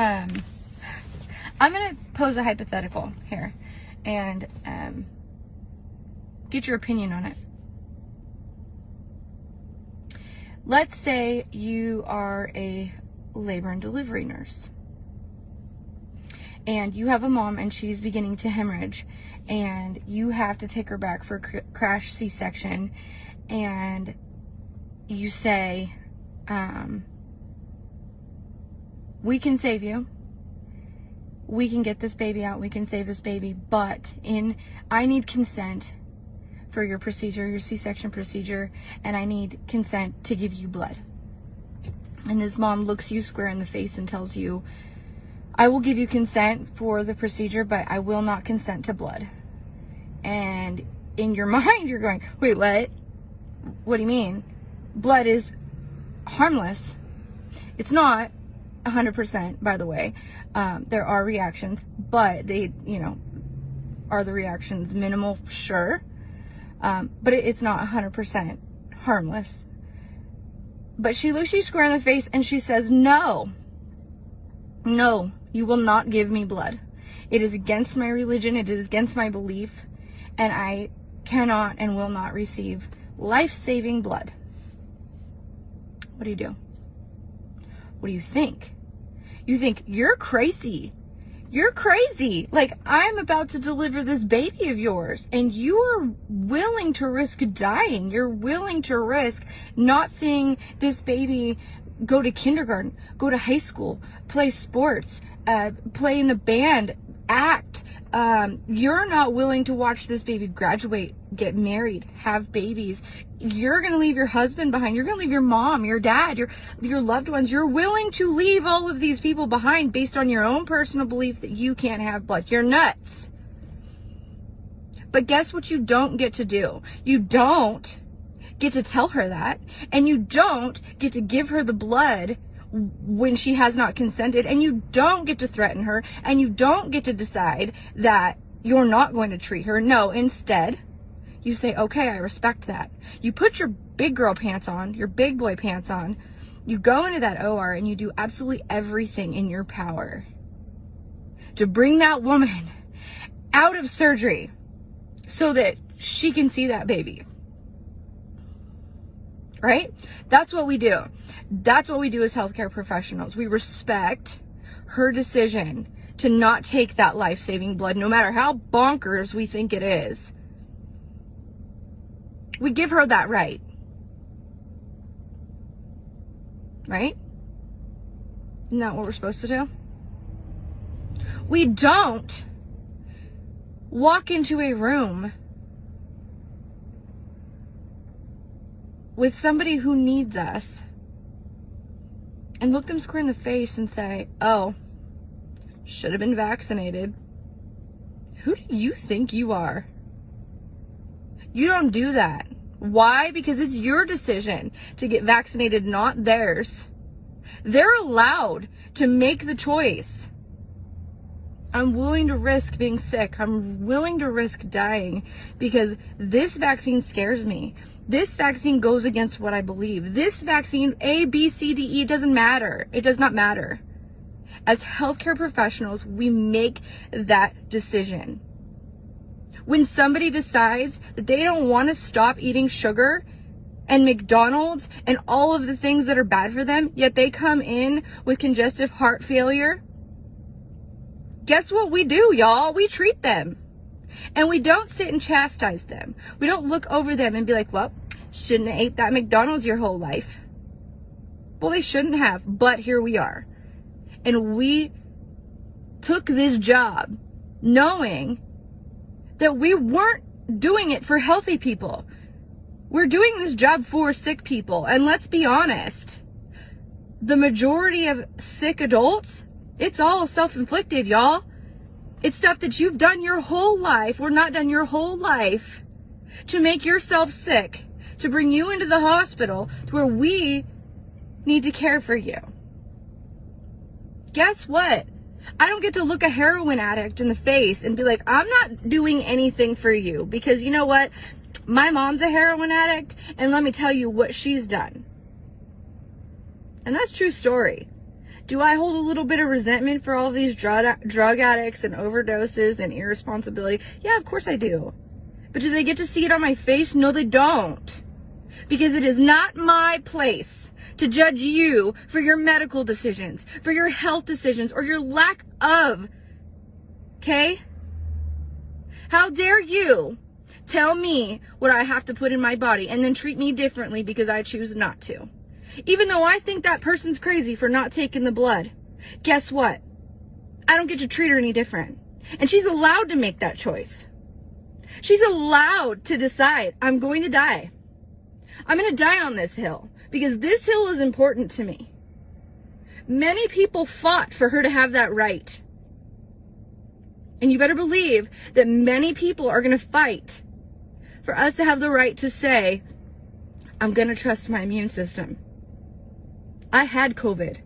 I'm going to pose a hypothetical here and get your opinion on it. Let's say you are a labor and delivery nurse and you have a mom and she's beginning to hemorrhage and you have to take her back for a crash C-section, and you say, we can save you. We can get this baby out. We can save this baby. But I need consent for your procedure, your C-section procedure, and I need consent to give you blood. And this mom looks you square in the face and tells you, I will give you consent for the procedure, but I will not consent to blood. And in your mind, you're going, wait, what? What do you mean? Blood is harmless. It's not 100%, by the way. There are reactions, but they, are the reactions minimal? Sure. But it's not 100% harmless. But she looks you square in the face and she says, no, you will not give me blood. It is against my religion. It is against my belief. And I cannot and will not receive life-saving blood. What do you do? What do you think? You think, you're crazy. You're crazy. Like, I'm about to deliver this baby of yours, and you are willing to risk dying. You're willing to risk not seeing this baby go to kindergarten, go to high school, play sports, play in the band, act. You're not willing to watch this baby graduate, get married, have babies. You're going to leave your husband behind. You're going to leave your mom, your dad, your loved ones. You're willing to leave all of these people behind based on your own personal belief that you can't have blood. You're nuts. But guess what you don't get to do? You don't get to tell her that, and you don't get to give her the blood when she has not consented, and you don't get to threaten her, and you don't get to decide that you're not going to treat her. No, instead, you say, okay, I respect that. You put your big girl pants on, your big boy pants on, you go into that OR and you do absolutely everything in your power to bring that woman out of surgery so that she can see that baby. Right? That's what we do. That's what we do as healthcare professionals. We respect her decision to not take that life-saving blood, no matter how bonkers we think it is. We give her that right. Right? Isn't that what we're supposed to do? We don't walk into a room with somebody who needs us and look them square in the face and say, oh, should have been vaccinated. Who do you think you are? You don't do that. Why? Because it's your decision to get vaccinated, not theirs. They're allowed to make the choice. I'm willing to risk being sick. I'm willing to risk dying because this vaccine scares me. This vaccine goes against what I believe. This vaccine, A, B, C, D, E, it doesn't matter. It does not matter. As healthcare professionals, we make that decision. When somebody decides that they don't want to stop eating sugar and McDonald's and all of the things that are bad for them, yet they come in with congestive heart failure, guess what we do, y'all? We treat them. And we don't sit and chastise them. We don't look over them and be like, well, shouldn't have ate that McDonald's your whole life. Well, they shouldn't have, but here we are. And we took this job knowing that we weren't doing it for healthy people. We're doing this job for sick people. And let's be honest, the majority of sick adults, it's all self-inflicted, y'all. It's stuff that you've done your whole life, or not done your whole life, to make yourself sick, to bring you into the hospital, to where we need to care for you. Guess what? I don't get to look a heroin addict in the face and be like, I'm not doing anything for you, because you know what? My mom's a heroin addict, and let me tell you what she's done. And that's true story. Do I hold a little bit of resentment for all these drug addicts and overdoses and irresponsibility? Yeah, of course I do. But do they get to see it on my face? No, they don't. Because it is not my place to judge you for your medical decisions, for your health decisions, or your lack of. Okay? How dare you tell me what I have to put in my body and then treat me differently because I choose not to? Even though I think that person's crazy for not taking the blood, guess what? I don't get to treat her any different. And she's allowed to make that choice. She's allowed to decide, I'm going to die. I'm going to die on this hill because this hill is important to me. Many people fought for her to have that right. And you better believe that many people are going to fight for us to have the right to say, I'm going to trust my immune system. I had COVID.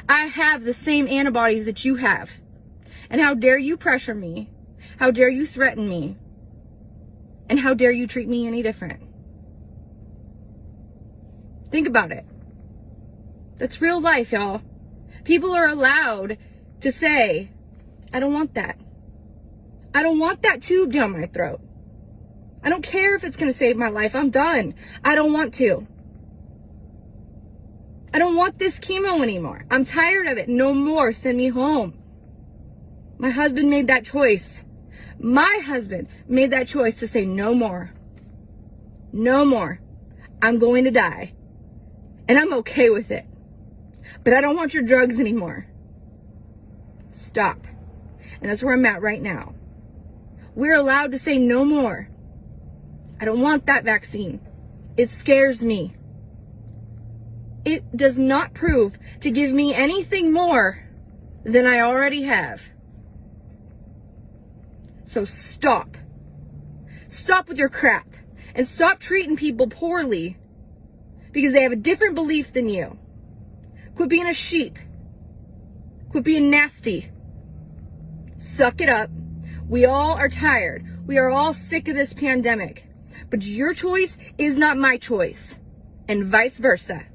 I have the same antibodies that you have. And how dare you pressure me? How dare you threaten me? And how dare you treat me any different? Think about it. That's real life, y'all. People are allowed to say, I don't want that. I don't want that tube down my throat. I don't care if it's going to save my life. I'm done. I don't want to. I don't want this chemo anymore. I'm tired of it. No more. Send me home. My husband made that choice. My husband made that choice to say no more. No more. I'm going to die. And I'm okay with it. But I don't want your drugs anymore. Stop. And that's where I'm at right now. We're allowed to say no more. I don't want that vaccine. It scares me. It does not prove to give me anything more than I already have. So stop. Stop with your crap. And stop treating people poorly because they have a different belief than you. Quit being a sheep. Quit being nasty. Suck it up. We all are tired. We are all sick of this pandemic. But your choice is not my choice. And vice versa.